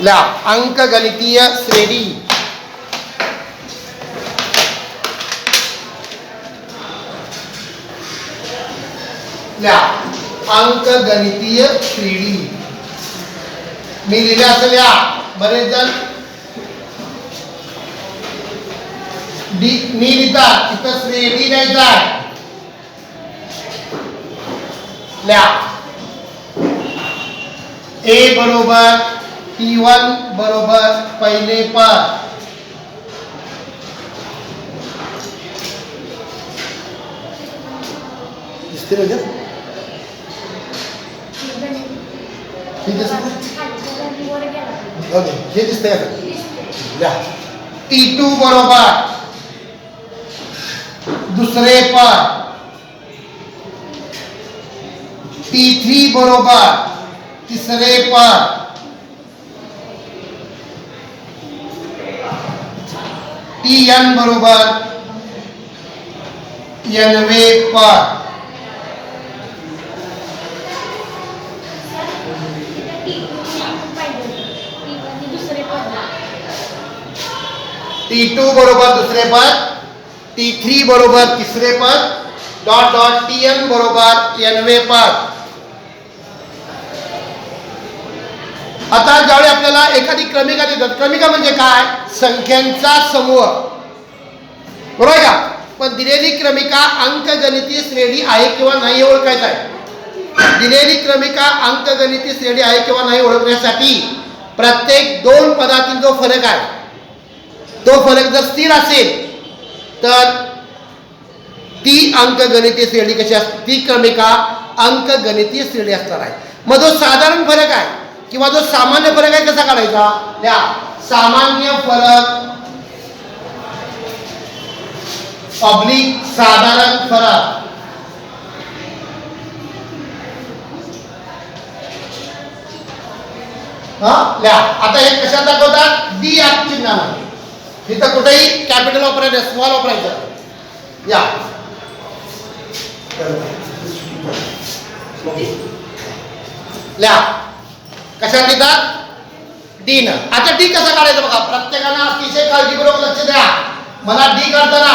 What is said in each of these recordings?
ल्या अंकगणितीय श्रेणी ल्या अंकगणितीय श्रेणी मी लिहिल्या असेल या बरेच जण मी लिहितात तिथं श्रेणी द्यायचा आहे ल्या ए बरोबर T1 बरोबर पहिले पद दिसते म्हणजे हे दिसते का T2 बरोबर दुसरे पद T3 बरोबर तिसरे पद Tn बरोबर nवे पद T2 बरोबर दुसरे पद T3 बरोबर तिसरे पद डॉट डॉट Tn बरोबर nवे पद. आता ज्यावेळी आपल्याला एखादी क्रमिका देतात, क्रमिका म्हणजे काय? संख्यांचा समूह, बरोबर का? पण दिलेली क्रमिका अंकगणितीय श्रेणी आहे किंवा नाही ओळखायचं आहे. दिलेली क्रमिका अंकगणितीय श्रेणी आहे किंवा नाही ओळखण्यासाठी प्रत्येक दोन पदातील जो फरक आहे तो फरक जर स्थिर असेल तर ती अंकगणितीय श्रेणी कशी असते, ती क्रमिका अंकगणितीय श्रेणी असणार आहे. मग जो साधारण फरक आहे किंवा जो सामान्य फरक आहे कसा काढायचा? त्या सामान्य फरक ऑब्लिक साधारण फरक. आता हे कशात दाखवतात? डी या चिन्हाने. इथं कुठेही कॅपिटल वापरायचं, स्मॉल वापरायचं. या ल्या कशात लिहितात? डी न. आता डी कसा काढायचा बघा, प्रत्येकानं अतिशय काळजीपूर्वक लक्ष द्या. मला डी काढताना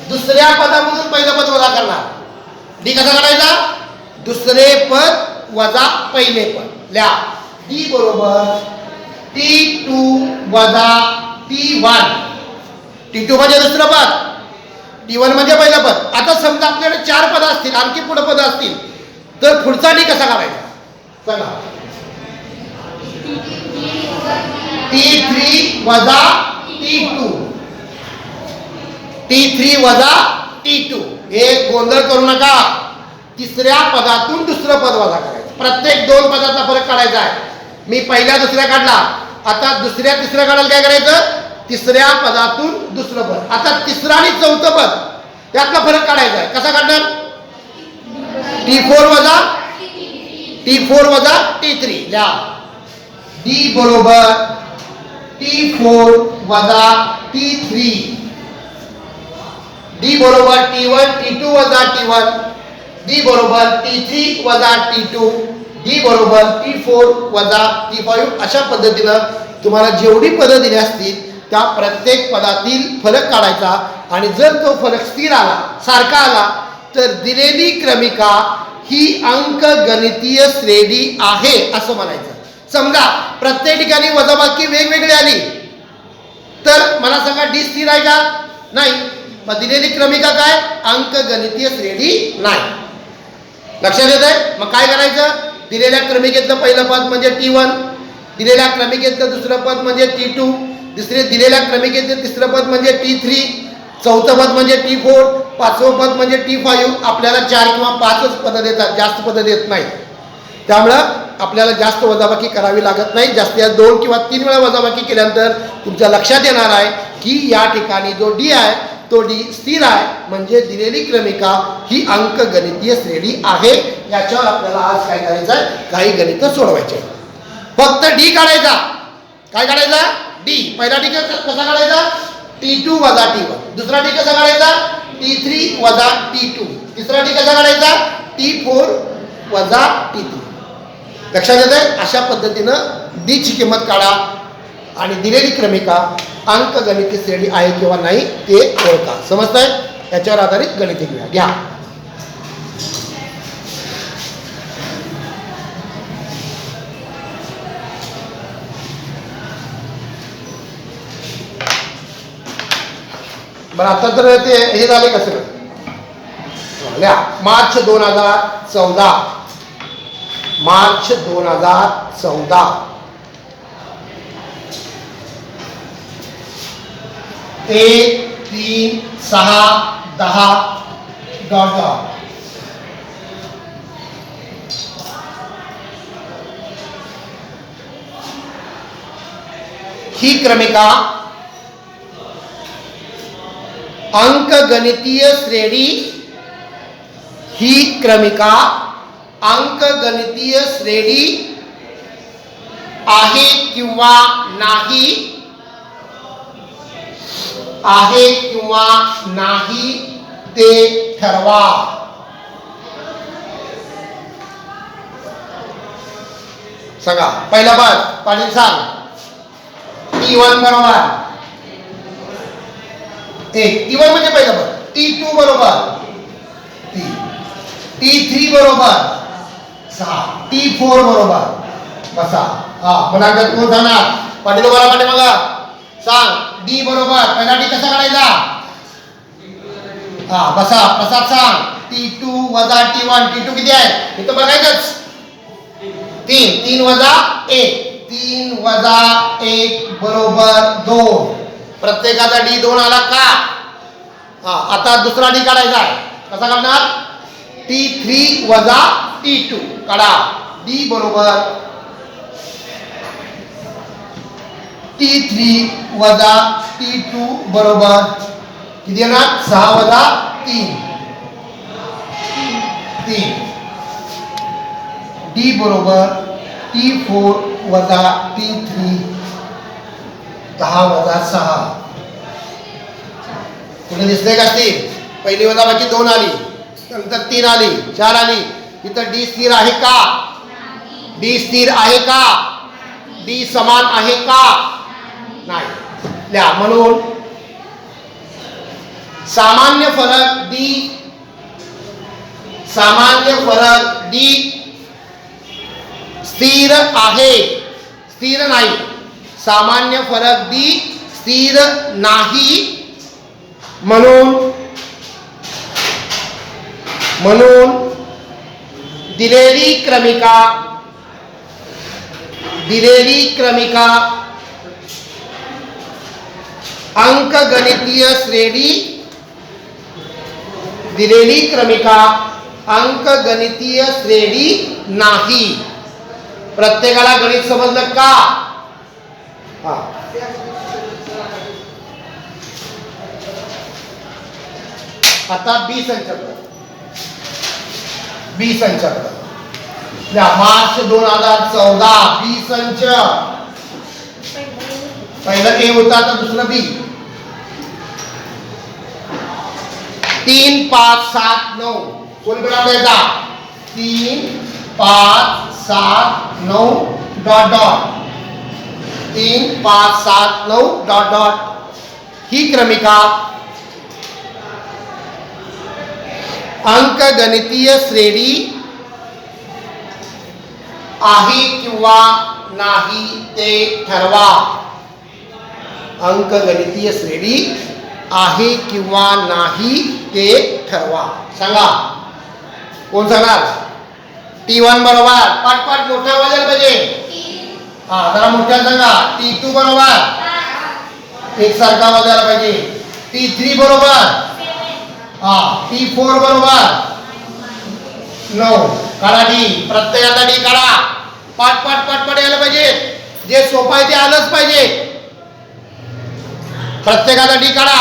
दुसऱ्या पदामधून पहिलं पद वजा करणार. डी कसा काढायचा? दुसरे पद वजा पहिले पद. ल्या डी बरोबर T2 वजा T1. T2 म्हणजे दुसरं पद, T1 म्हणजे पहिलं पद. आता समजा आपल्याकडे चार पद असतील, आणखी पुढे पद असतील, तर पुढचा डी कसा काढायचा? चला T3 वजा T2. T3 वजा T2. हे गोंधळ करू नका. तिसऱ्या पदातून दुसरं पद वजा करायचं. प्रत्येक दोन पदाचा फरक काढायचा आहे. मी पहिल्या दुसऱ्या काढला, आता दुसऱ्या तिसऱ्या काढायला काय करायचं? तिसऱ्या पदातून दुसरं पद. आता तिसरं आणि चौथं पद यातला फरक काढायचा आहे. कसा काढणार? T4 वजा T3. ल्या डी बरोबर T4 वजा T3. डी बरोबर T1 T2 वजा T1. डी बरोबर T3 वजा T2. डी बरोबर T4 वजा T5. अशा पद्धतीनं तुम्हाला जेवढी पदं दिली असतील त्या प्रत्येक पदातील फरक काढायचा. आणि जर तो फरक स्थिर आला, सारखा आला, तर दिलेली क्रमिका ही अंकगणितीय श्रेणी आहे असं म्हणायचं. समजा प्रत्येक ठिकाणी वजाबाकी वेगवेगळी आली तर मला सांगा डी स्थिर आहे का? नाही. मग दिलेली क्रमिका काय? अंकगणितीय श्रेणी नाही. लक्षात येत आहे? मग काय करायचं? दिलेल्या क्रमिकेतलं पहिलं पद म्हणजे T1, दिलेल्या क्रमिकेतलं दुसरं पद म्हणजे T2, दिलेल्या क्रमिकेतलं तिसरं पद म्हणजे T3, चौथं पद म्हणजे T4, पाचवं पद म्हणजे T5. आपल्याला 4 किंवा 5च पदं देतात, जास्त पदं देत नाही. त्यामुळं आपल्याला जास्त वजाबाकी करावी लागत नाही. जास्तीत जास्त 2 किंवा 3 वेळा वजाबाकी केल्यानंतर तुमच्या लक्षात येणार आहे की या ठिकाणी जो डी आहे तो डी स्थिर आहे. म्हणजे दिलेली क्रमिका ही अंकगणितीय श्रेणी आहे. याच्यावर आपल्याला आज काय करायचं आहे? काही गणित सोडवायचे. फक्त डी काढायचा. काय काढायचा? डी. पहिला डी कसा काढायचा? T2 वजा T1. दुसरा डी कसा काढायचा? T3 वजा T2. तिसरा डी कसा काढायचा? T4 वजा T3. लक्षात येत आहे? अशा पद्धतीनं डी ची किंमत काढा आणि दिलेली क्रमिका अंकगणिती श्रेणी आहे किंवा नाही ते ओळखा. समजतंय? याच्यावर आधारित गणिते घेऊया. घ्या. बरं, आता तर ते हे झाले कसं लिहा. मार्च 2014. मार्च 2014. 1, 3, 6, 10 dot dot. ही क्रमिका अंकगणितीय श्रेणी, ही क्रमिका अंकगणितीय श्रेणी आहे किंवा नाही, आहे किंवा नाही ते ठरवा. सांगा. पहिला भाग पाटील सांग. T1 बरोबर 1. T1 म्हणजे पहिला भाग. T2 बरोबर 3. T3 बरोबर 6. T4 बरोबर बसा. मुलांकडे कोण जाणार? पाटील बरोबर पाटील बघा सांग. डी बरोबर. पहिला डी कसा काढायचा? बसा. प्रसाद सांग. T2 वजा T1. T2 किती आहे हे तर बघायचंच. 3. 3 वजा 1. 3 वजा 1 बरोबर 2. प्रत्येकाचा डी 2 आला का? आता दुसरा डी काढायचा आहे. कसा काढणार? T3 वजा T2 काढा. डी बरोबर T3 वजा T2 बरोबर किती येणार? 6 वजा 3 3. डी बरोबर T4 वजा T3 10 वजा 6. कुठे दिसते का ती? पहिली वजा बाकी 2 आली, नंतर 3 आली, 4 आली. इथं डी स्थिर आहे का? डी स्थिर आहे का? डी समान आहे का? नाही. लिहा. म्हणून सामान्य फरक डी, सामान्य फरक डी स्थिर आहे, स्थिर नाही. सामान्य फरक डी स्थिर नाही. म्हणून दिलेली क्रमिका, दिलेली क्रमिका अंकगणितीय श्रेणी, दिलेली क्रमिका अंकगणितीय श्रेणी नाही. प्रत्येकाला गणित समजलं का? आता बी संचक्र. बी संचक्र मार्च 2014. बी संच. पहिलं ए होता तर दुसरं बी. 3, 5, 7, 9 कोणीकडे द्यायचा? 3, 5, 7, 9 डॉट डॉट. 3, 5, 7, 9 dot dot. ही क्रमिका अंकगणितीय श्रेणी आहे किंवा नाही ते ठरवा. अंकगणितीय श्रेणी आहे किंवा नाही ते ठरवा. सांगा. कोण सांगणार? T1 बरोबर. पाठ मोठ्या वाजायला पाहिजे. जरा मोठ्या सांगा. T2 बरोबर एकसारखा वाजायला पाहिजे. T3 बरोबर. T4 बरोबर 9. काढा डी. प्रत्येकाचा डी काढा. पाठ यायला पाहिजे. जे सोपं आहे ते आलंच पाहिजे. प्रत्येकाचा डी काढा.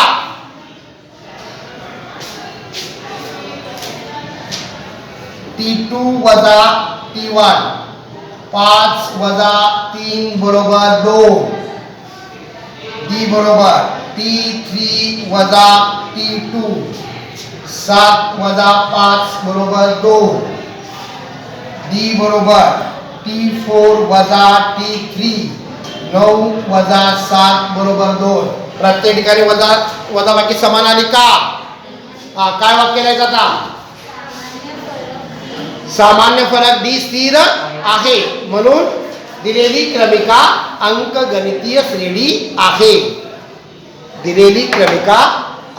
T2 वजा T1. 5 वजा 3 बरोबर 2. डी बरोबर T3 वजा T2. 7 वजा 5 बरोबर 2. डी बरोबर T4 वजा T3 9 वजा 7 बरोबर 2. प्रत्येक ठिकाणी वजा वजाबाकी समान आली का? काय वाक्य लिहायचं आता? सामान्य फरक डी स्थिर आहे म्हणून दिलेली क्रमिका अंकगणितीय श्रेणी आहे. दिलेली क्रमिका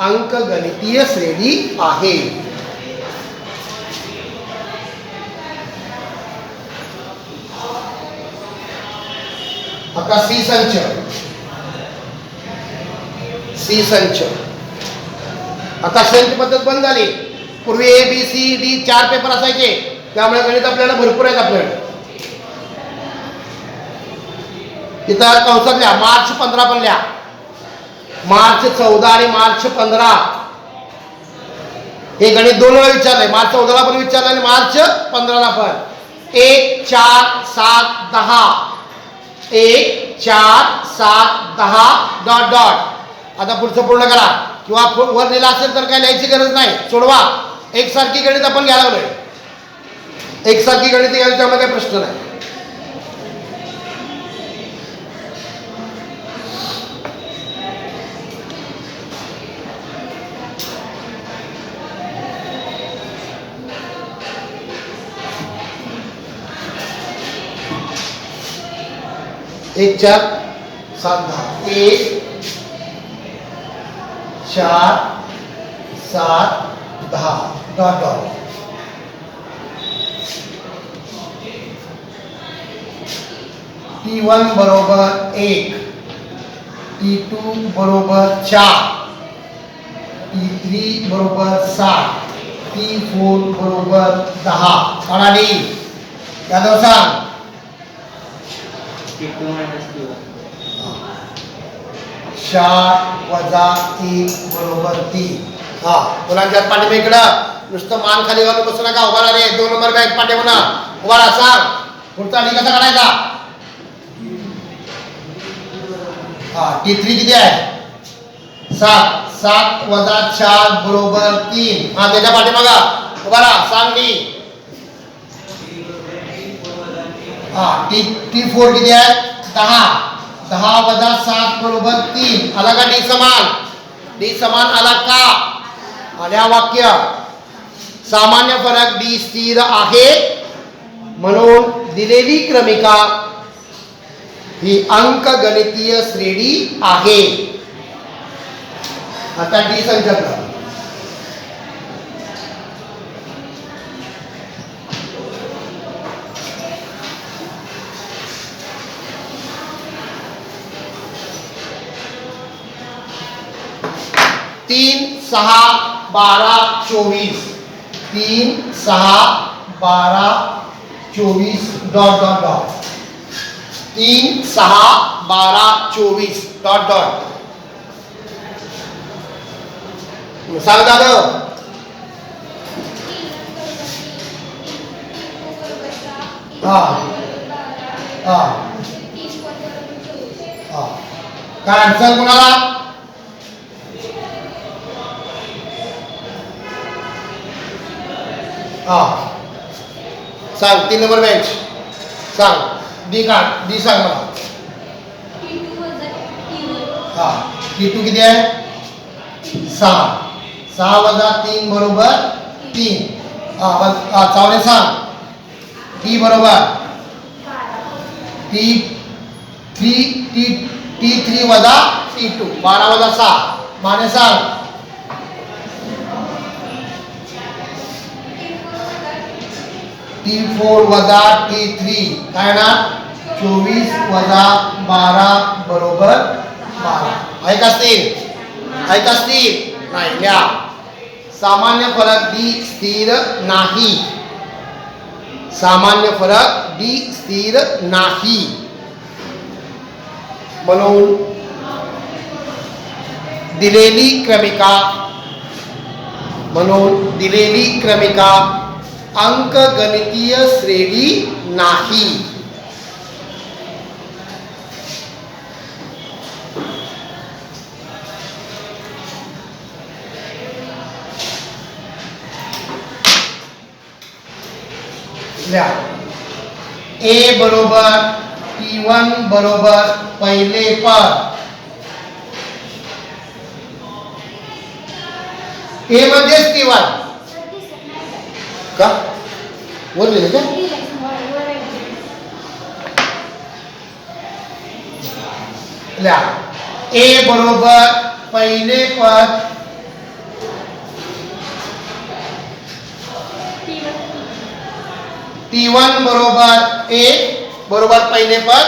अंकगणितीय श्रेणी आहे. आता सी संच आता संच पद्धत बंद झाली. पूर्वी A B C D 4 paper असायचे त्यामुळे गणित आपल्याला भरपूर आहेत. आपल्याकडे इथं कंसात लिहा मार्च 15 पण लिहा. मार्च 14 आणि मार्च 15 हे गणित 2 वेळा विचारलंय. मार्च 14 ला पण विचारलं आणि मार्च 15 ला पण. 1 4 7 10 1 4 7 10 डॉट डॉट. आता पुढचं पूर्ण करा किंवा वर लिहिला असेल तर काय लिहायची गरज नाही. सोडवा. एकसारखी गणित आपण घ्यायला लागलोय. एकसारखी गणित घ्यायला त्यामुळे काही प्रश्न नाही. एक 4 7 10 1 4 7 10 डॉट डॉट. T1 बरोबर 1 T2 बरोबर 4 T3 बरोबर 7 T4 बरोबर 10. कळाली? यादव सांग. T2 minus T1 4 वजा 1 बरोबर 3. हा मुलांच्या पाठी इकडं नुसतं मान खाली घालून बसू नका. उभा रे. 2 नंबर बॅग पाठी म्हणा. उभा राहा. सांग पुढचा डी कसा काढायचा? T3 किती आहे? 7 7 वजा 4 बरोबर 3. त्याच्या पाठीमागा उभा राहा. सांग डी. T4 किती आहे? 10 10 वजा 7 बरोबर 3. आला का डी समान? डी समान आला का? आल्या वाक्य सामान्य फरक डी स्थिर आहे म्हणून दिलेली क्रमिका ही अंकगणितीय श्रेणी आहे. आता डी संख्या 3 6 12 24 3 6 12 24 dot dot dot. 3 6 12 24 dot dot. सांग दादा. काय आन्सर कोणाला? सांग 3 नंबर बेंच. सांग डी का डी सांग मला. T2 किती आहे? 6 6 वजा 3 बरोबर 3. चावले सांग. T बरोबर T3 वजा T2 12 वजा 6 माने सांग. T4 वजा T3 काय ना 24 वजा 12 बरोबर 12. आहे का स्थिर? नाही. लिहा सामान्य फरक डी स्थिर नाही. सामान्य फरक डी स्थिर नाही म्हणून दिलेली क्रमिका अंकगणितीय श्रेणी नाही. ए बरोबर T1 बरोबर पहिले पद. ए म्हणजेच T1 का वर लिहिले का? ए बरोबर पहिले पद T1 बरोबर ए बरोबर पहिले पद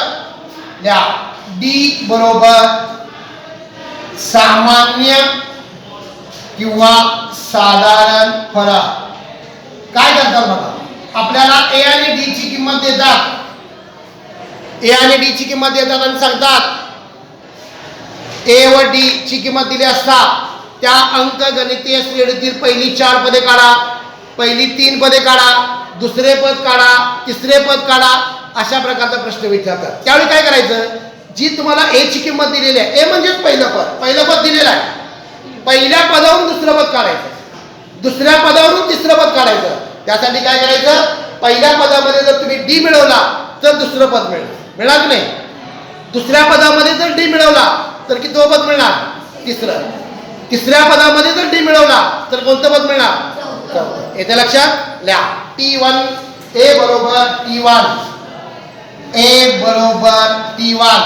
लिहा. डी बरोबर सामान्य किंवा साधारण फरक. काय करतात बघा, आपल्याला ए आणि डी ची किंमत देतात. ए आणि डी ची किंमत देतात आणि सांगतात ए व डी ची किंमत दिली असता त्या अंकगणितीय श्रेणीतील पहिली 4 पदे काढा, पहिली 3 पदे काढा, दुसरे पद काढा, तिसरे पद काढा, अशा प्रकारचा प्रश्न विचारतात. त्यावेळी काय करायचं, जी तुम्हाला ए ची किंमत दिलेली आहे, ए म्हणजेच पहिलं पद दिलेलं आहे, पहिल्या पदावरून दुसरं पद काढायचं, दुसऱ्या पदावरून तिसरं पद काढायचं. त्यासाठी काय करायचं, पहिल्या पदामध्ये जर तुम्ही डी मिळवला तर दुसरं पद मिळणार की नाही, दुसऱ्या पदामध्ये जर डी मिळवला तर किती पद मिळणार, तिसरं, तिसऱ्या पदामध्ये जर डी मिळवला तर कोणतं पद मिळणार, येते लक्षात लिहा. T1 ए बरोबर T1, ए बरोबर T1,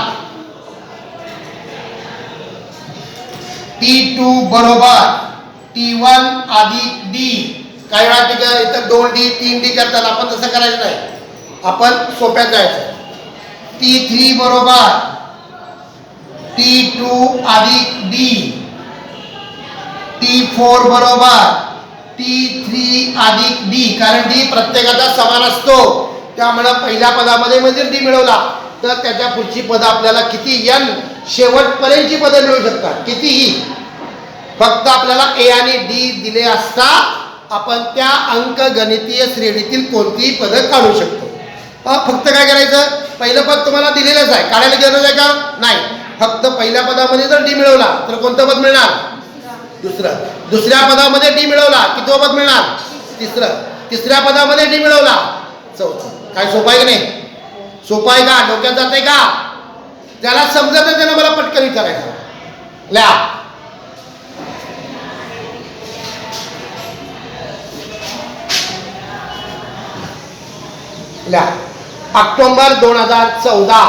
T2 बरोबर T1 अधिक डी. काही वेळा ठीक आहे, इथं 2D 3D करताना आपण तसं करायचं नाही, आपण सोप्यात जायचं. T3 बरोबर T2 अधिक डी. T4 बरोबर T3 अधिक डी, कारण डी प्रत्येकाचा समान असतो. त्यामुळे पहिल्या पदामध्ये म्हणजे डी मिळवला तर त्याच्या पुढची पद आपल्याला किती n शेवटपर्यंतची पदं मिळू शकतात, कितीही. फक्त आपल्याला ए आणि डी दिले असता आपण त्या अंकगणितीय श्रेणीतील कोणतीही पदं काढू शकतो. फक्त काय करायचं, पहिलं पद तुम्हाला दिलेलंच आहे, काढायला गरज आहे का नाही, फक्त पहिल्या पदामध्ये जर डी मिळवला तर कोणतं पद मिळणार, दुसरं, दुसऱ्या पदामध्ये डी मिळवला किती पद मिळणार, तिसरं, तिसऱ्या पदामध्ये डी मिळवला चौथं. काय सोपं आहे की नाही, सोपं आहे का, डोक्यात जात आहे का, ज्याला समजत आहे त्यानं मला पटकन विचारायचं. लिहा. October 2014,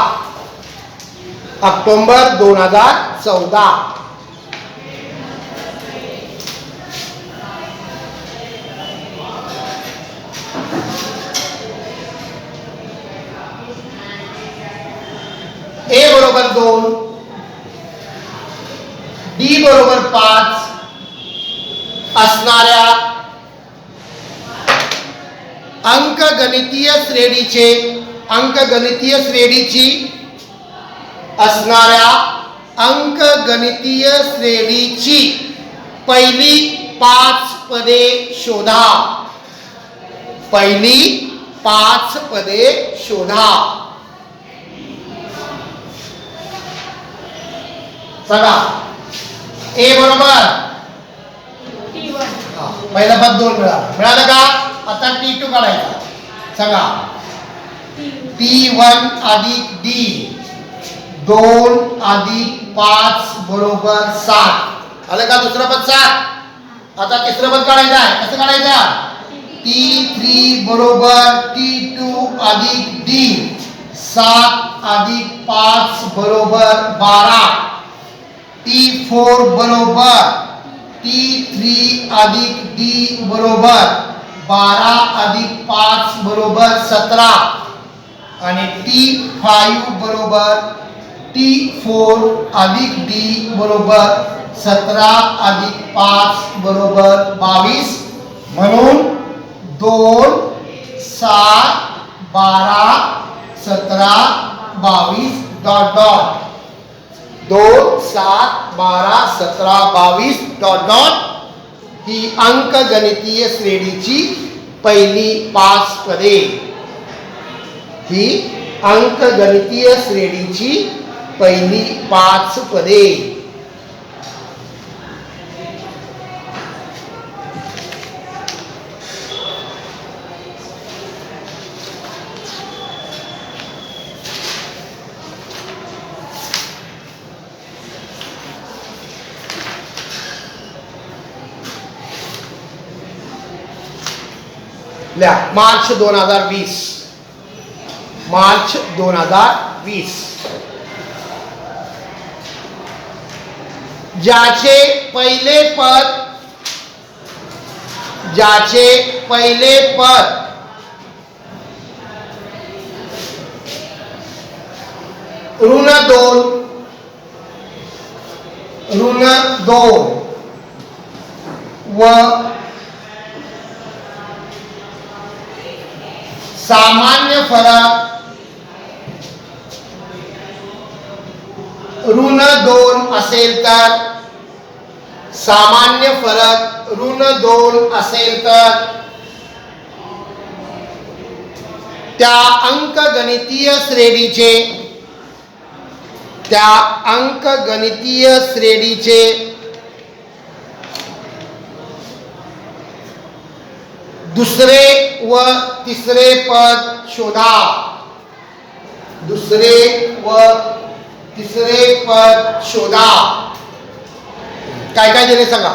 October 2014. ए बरोबर 2, डी बरोबर 5 असणाऱ्या अंकगणितीय श्रेणीची असणाऱ्या अंकगणितीय श्रेणीची पहिली 5 पदे शोधा, पहिली 5 पदे शोधा. बघा, ए बरोबर पहिला पद 2 मिळालं का, आता T2 काढायचा. सांगा, T1 अधिक डी, 2 अधिक 5 बरोबर 7. आलं का, दुसरं पद 7. आता तिसरं पद काढायचं आहे, कसं काढायचं, T3 बरोबर T2 अधिक डी, 7 अधिक 5 बरोबर 12. T4 बरोबर T3 अधिक डी बरोबर 12 अधिक 5 बरोबर 17. आणि T5 बरोबर T4 अधिक डी बरोबर 17 अधिक 5 बरोबर 22. म्हणून 2 7 12 17 22 डॉट डॉट, 2 7 12 17 22 डॉट डॉट ही अंकगणितीय श्रेणीची पहिली 5 पदे, ही अंकगणितीय श्रेणीची पहिली 5 पदे. लिहा मार्च 2020, मार्च 2020. ज्याचे पहिले पद, ज्याचे पहिले पद ऋण 2 व सामान्य फरक ऋण 2 असेल तर, सामान्य फरक ऋण 2 असेल तर त्या अंकगणितीय श्रेणीचे, त्या अंकगणितीय श्रेणीचे दुसरे व तिसरे पद शोधा. दुसरे व तिसरे पद शोधा. काय काय दिले सांगा.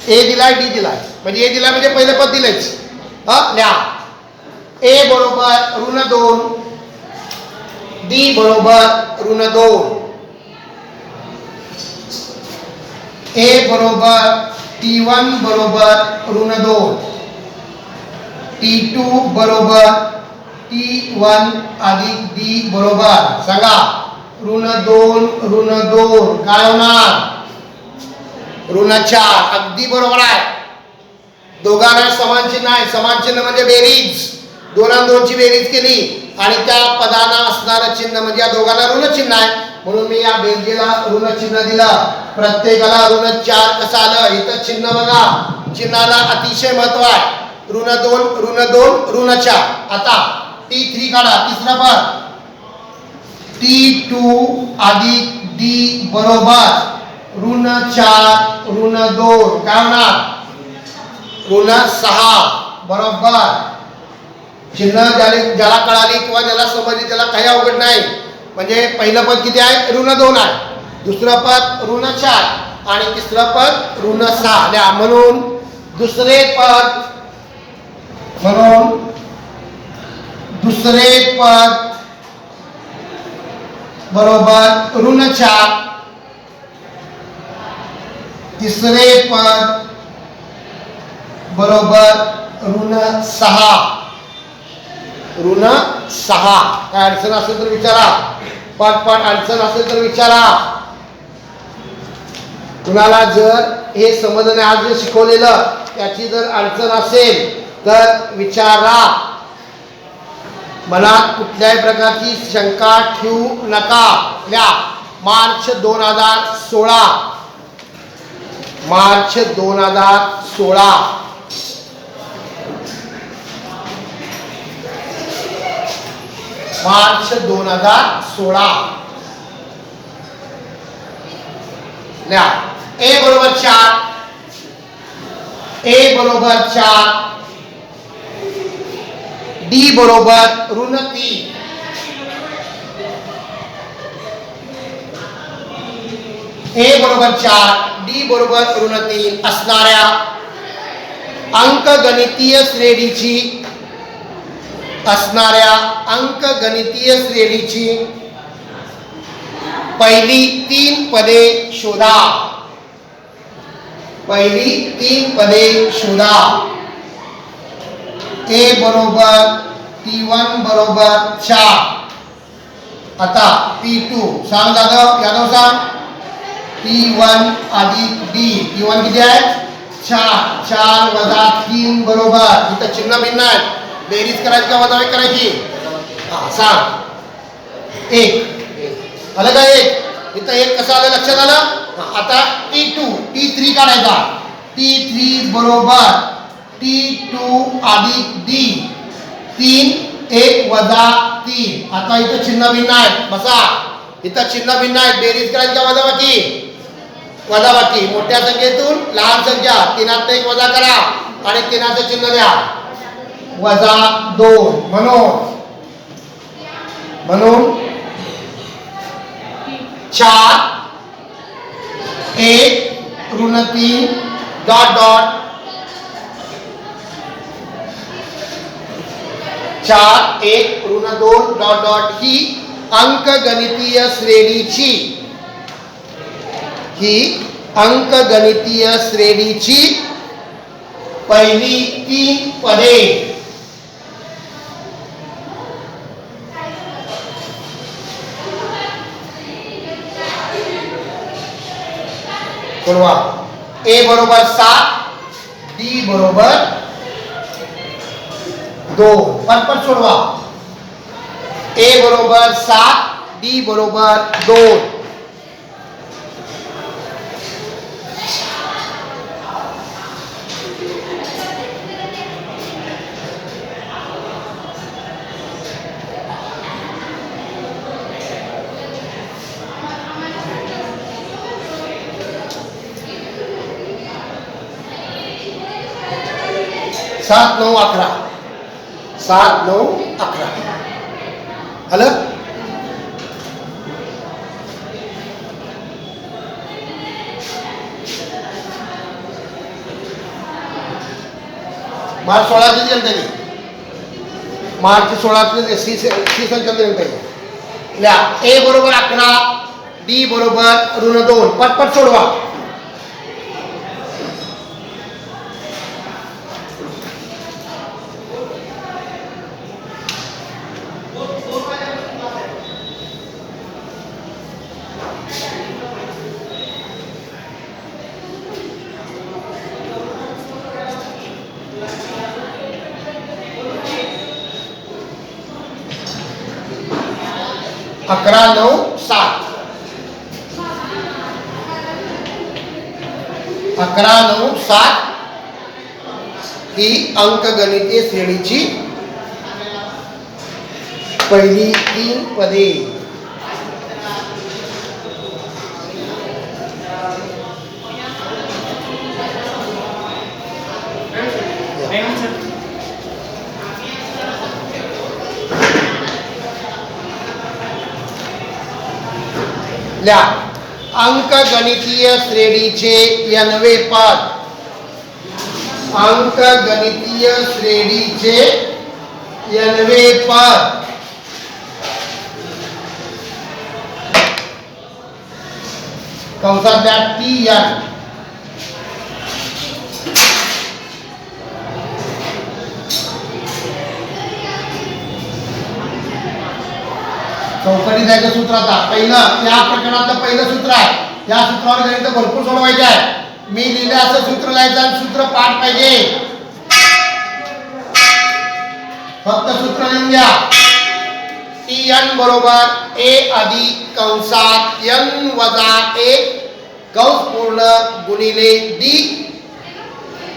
ए दिलाय, डी दिलाय, म्हणजे ए दिलाय म्हणजे पहिलं पद दिलेच. लिहा ए बरोबर ऋण 2, डी बरोबर ऋण 2, ए बरोबर T1 बरोबर ऋण 2, T2 बरोबर T1 अधिक D बरोबर सांगा ऋण 2 ऋण 2 काय होणार ऋण 4. अगदी बरोबर आहे. दोघांना समान चिन्ह आहे. समान चिन्ह म्हणजे बेरीज. 2 आणि 2 ची बेरीज केली आणि त्या पदांना असणारं चिन्ह म्हणजे या दोघांना ऋण चिन्ह आहे, म्हणून मी या बेरजेला ऋण चिन्ह दिलं. प्रत्येकाला ऋण 4 कसं आलं. इथं चिन्ह बघा, चिन्हाला अतिशय महत्व आहे. ऋण 2 ऋण 2 ऋण 4. आता T3 काढा, तिसरा पद T2 अधिक D बरोबर ऋण 4 ऋण 2 काय होणार ऋण 6 बरोबर. चिन्ह ज्याला कळाली किंवा ज्याला समजली त्याला काही अवघड नाही. म्हणजे पहिलं पद किती आहे ऋण 2 आहे, दुसरं पद ऋण 4 आणि तिसरं पद ऋण 6. म्हणून दुसरे पद, म्हणून दुसरे पद बरोबर ऋण 4, तिसरे पद बरोबर ऋण 6. ऋण 6. काय अडचण असेल तर विचारा. पाठ अडचण असेल तर विचारा. कुणाला जर हे समजणे आज जे शिकवलेलं त्याची जर अडचण असेल तर विचारा. मनात कुठल्याही प्रकारची शंका ठेवू नका. लिहा मार्च 2016, मार्च 2016. मार्च 2016. लिहा ए बरोबर 4, ए बरोबर 4, डी बरोबर ऋण 3, ए बरोबर 4, डी बरोबर ऋण 3 असणाऱ्या अंकगणितीय श्रेणीची, असणाऱ्या अंकगणितीय श्रेणीची पहिली 3 पदे शोधा. पहिली 3 पदे शोधा. ए बरोबर T1 बरोबर 4. आता T2 सांग यादव सांग. T1 अधिक D. T1 किती आहे 4, 4 वजा 3 बरोबर. इथं चिन्ह भिन्न आहे. बेरीज करायची का वजाबाकी करायची. सांग 1 आलं का. 1 इथं 1 कसं आलं लक्षात आलं. आता T2 T3 काढायचा. T3 बरोबर T2 अधिक D. 3 1 वजा 3. आता इथं चिन्ह भिन्न आहेत. बसा इथं चिन्ह भिन्न आहेत. बेरीज करायची का वजाबाकी. वजाबाकी. मोठ्या संख्येतून लहान संख्या 3त 1 वजा करा आणि 3चं चिन्ह द्या वजा 2. म्हणून 4 1 ऋण 3 डॉट डॉट 4 1 ऋण 2 डॉट डॉट ही अंकगणितीय श्रेणीची पहिली 3 पदे सोडवा. ए बरोबर 7, डी बरोबर 2. पटपट सोडवा. ए बरोबर 7, डी बरोबर 2. सात 9 11 7 9 11 आलं. मार्च 16 ची दिलं त्यांनी. मार्च 16 सी संख्या दिलं त्यांनी. ल्या ए बरोबर 11, डी बरोबर ऋण 2. पटपट सोडवा. अकरा 9 7 11 9 7 ही अंकगणितीय श्रेणीची पहिली 3 पदे. ल्या अंकगणितीय श्रेणीचे nवे पद. अंकगणितीय श्रेणीचे nवे पद कंसात द्या TN. चौकटी द्यायचं सूत्र. आता पहिलं या प्रकरणातलं पहिलं सूत्र आहे. या सूत्रावर गणित भरपूर सोडवायचे आहे. मी लिहिलं असं सूत्र लिहायचं आणि सूत्र पाठ पाहिजे. फक्त सूत्र लिहून घ्या. TN बरोबर A अधिक कंसात N वजा 1 कंस पूर्ण गुणिले D.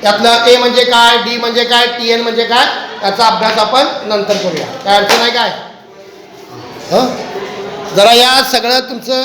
यातलं A म्हणजे काय, D म्हणजे काय, TN म्हणजे काय याचा अभ्यास आपण नंतर करूया. काय अडचण आहे काय? जरा या सगळं तुमचं